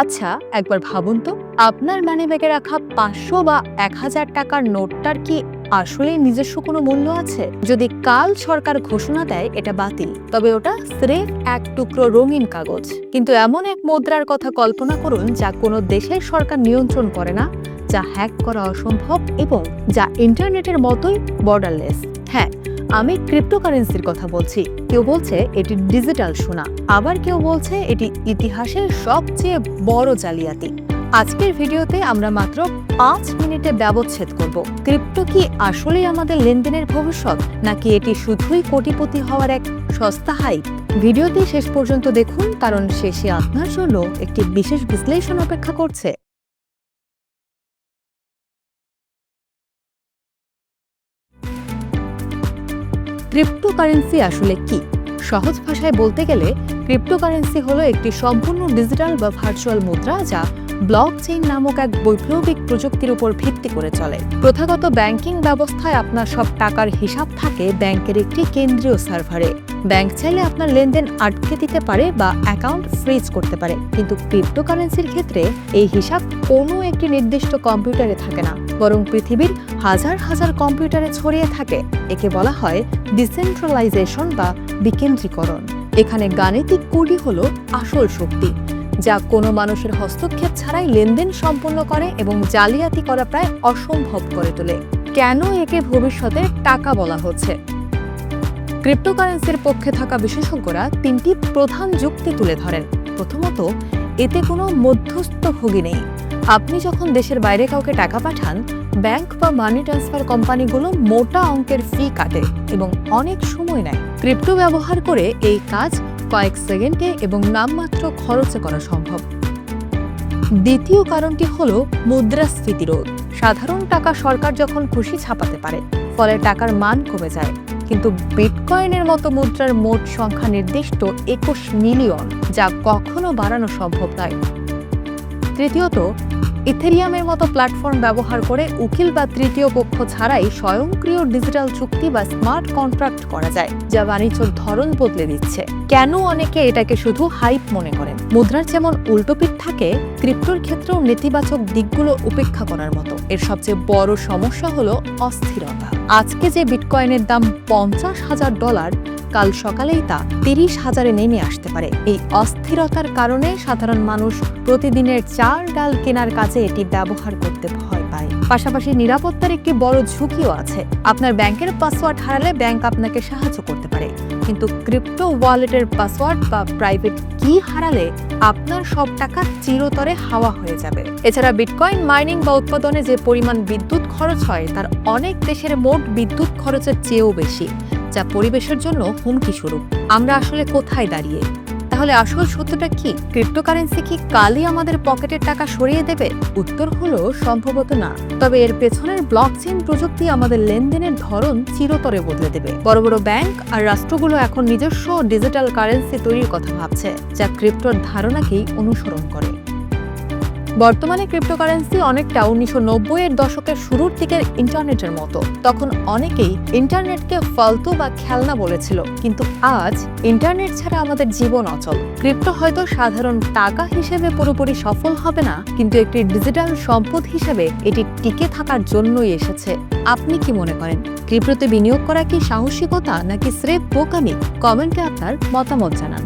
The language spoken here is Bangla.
আচ্ছা, একবার ভাবুন তো, আপনার মানিব্যাগে রাখা ৫০০ বা ১,০০০ টাকার নোটটার কি আসলেই নিজস্ব কোনো মূল্য আছে? যদি কাল সরকার ঘোষণা দেয় এটা বাতিল, তবে ওটা স্রেফ এক টুকরো রঙিন কাগজ। কিন্তু এমন এক মুদ্রার কথা কল্পনা করুন যা কোনো দেশের সরকার নিয়ন্ত্রণ করে না, যা হ্যাক করা অসম্ভব এবং যা ইন্টারনেটের মতোই বর্ডারলেস। হ্যাঁ, আমি ক্রিপ্টোকারেন্সির কথা বলছি। কেউ বলছে এটি ডিজিটাল সোনা, আবার কেউ বলছে এটি ইতিহাসের সবচেয়ে বড় জালিয়াতি। আজকের ভিডিওতে আমরা মাত্র ৫ মিনিটে ব্যবচ্ছেদ করব ক্রিপ্টো কি আসলেই আমাদের লেনদেনের ভবিষ্যৎ, নাকি এটি শুধুই কোটিপতি হওয়ার এক সস্তা হাইপ। ভিডিওটি শেষ পর্যন্ত দেখুন, কারণ শেষে আপনার জন্য একটি বিশেষ বিশ্লেষণ অপেক্ষা করছে। ক্রিপ্টোকারেন্সি আসলে কি? সহজ ভাষায় বলতে গেলে ক্রিপ্টোকারেন্সি হলো একটি সম্পূর্ণ ডিজিটাল বা ভার্চুয়াল মুদ্রা যা ব্লকচেইন নামক এক বৈপ্লবিক প্রযুক্তির উপর ভিত্তি করে চলে। প্রথাগত ব্যাংকিং ব্যবস্থায় আপনার সব টাকার হিসাব থাকে ব্যাংকের একটি কেন্দ্রীয় সার্ভারে। ব্যাংক চাইলে আপনার লেনদেন আটকে দিতে পারে বা অ্যাকাউন্ট ফ্রিজ করতে পারে, কিন্তু ক্রিপ্টোকারেন্সির ক্ষেত্রে এই হিসাব কোনো একটি নির্দিষ্ট কম্পিউটারে থাকে না, বরং পৃথিবীর হাজার হাজার কম্পিউটারে ছড়িয়ে থাকে। একে বলা হয় ডিসেন্ট্রালাইজেশন বা বিকেন্দ্রীকরণ। এখানে গাণিতিক কোডই হলো আসল শক্তি, যা কোনো মানুষের হস্তক্ষেপ ছাড়াই লেনদেন সম্পন্ন করে এবং জালিয়াতি করা প্রায় অসম্ভব করে তোলে। কেন একে ভবিষ্যতের টাকা বলা হচ্ছে? ক্রিপ্টোকারেন্সির পক্ষে থাকা বিশেষজ্ঞরা তিনটি প্রধান যুক্তি তুলে ধরেন। প্রথমত, এতে কোনো মধ্যস্থভোগী নেই। আপনি যখন দেশের বাইরে কাউকে টাকা পাঠান, ব্যাংক বা মানি ট্রান্সফার কোম্পানিগুলো মোটা অঙ্কের ফি কাটে এবং অনেক সময় নেয়। ক্রিপ্টো ব্যবহার করে এই কাজ কয়েক সেকেন্ডে এবং নামমাত্র খরচে করা সম্ভব। দ্বিতীয় কারণটি হলো মুদ্রাস্ফীতি রোধ। সাধারণ টাকা সরকার যখন খুশি ছাপাতে পারে, ফলে টাকার মান কমে যায়। কিন্তু বিটকয়েনের মতো মুদ্রার মোট সংখ্যা নির্দিষ্ট ২১ মিলিয়ন, যা কখনো বাড়ানো সম্ভব নয়। তৃতীয়ত, ইথেরিয়ামের মতো প্ল্যাটফর্ম ব্যবহার করে উকিল বা তৃতীয় পক্ষ ছাড়াই স্বয়ংক্রিয় ডিজিটাল চুক্তি বা স্মার্ট কন্ট্রাক্ট করা যায়, যা বাণিজ্যের ধরন বদলে দিচ্ছে। কেন অনেকে এটাকে শুধু হাইপ মনে করেন? মুদ্রার যেমন উল্টোপিঠ থাকে, ক্রিপ্টোর ক্ষেত্রেও নেতিবাচক দিকগুলো উপেক্ষা করার মতো। এর সবচেয়ে বড় সমস্যা হলো অস্থিরতা। আজকে যে বিটকয়েনের দাম $৫০,০০০, কাল সকালেই তা ৩০,০০০-এ নেমে আসতে পারে। এই অস্থিরতার কারণে সাধারণ মানুষ প্রতিদিনের চাল ডাল কেনার কাজে এটি ব্যবহার করতে ভয় পায়। পাশাপাশি নিরাপত্তার একটি বড় ঝুঁকিও আছে। আপনার ব্যাংকের পাসওয়ার্ড হারালে ব্যাংক আপনাকে সাহায্য করতে পারে, কিন্তু ক্রিপ্টো ওয়ালেটের পাসওয়ার্ড বা প্রাইভেট কি হারালে আপনার সব টাকা চিরতরে হাওয়া হয়ে যাবে। এছাড়া বিটকয়েন মাইনিং বা উৎপাদনে যে পরিমাণ বিদ্যুৎ খরচ হয় তার অনেক দেশের মোট বিদ্যুৎ খরচের চেয়েও বেশি, যা পরিবেশের জন্য হুমকি স্বরূপ। আমরা আসলে কোথায় দাঁড়িয়ে? তাহলে আসল সত্যটা কি? ক্রিপ্টোকারেন্সি কি কালই আমাদের পকেটের টাকা সরিয়ে দেবে? উত্তর হলো সম্ভবত না, তবে এর পেছনের ব্লকচেইন প্রযুক্তি আমাদের লেনদেনের ধরন চিরতরে বদলে দেবে। বড় বড় ব্যাংক আর রাষ্ট্রগুলো এখন নিজস্ব ডিজিটাল কারেন্সি তৈরির কথা ভাবছে, যা ক্রিপ্টোর ধারণাকেই অনুসরণ করে। বর্তমানে ক্রিপ্টোকারেন্সি অনেকটা ১৯৯০-এর দশকের শুরুর দিকের ইন্টারনেটের মতো। তখন অনেকেই ইন্টারনেটকে ফালতু বা খেলনা বলেছিল, কিন্তু আজ ইন্টারনেট ছাড়া আমাদের জীবন অচল। ক্রিপ্টো হয়তো সাধারণ টাকা হিসেবে পুরোপুরি সফল হবে না, কিন্তু একটি ডিজিটাল সম্পদ হিসেবে এটি টিকে থাকার জন্যই এসেছে। আপনি কি মনে করেন, ক্রিপ্টোতে বিনিয়োগ করা কি সাহসিকতা নাকি স্রেফ বোকামি? কমেন্টে আপনার মতামত জানান।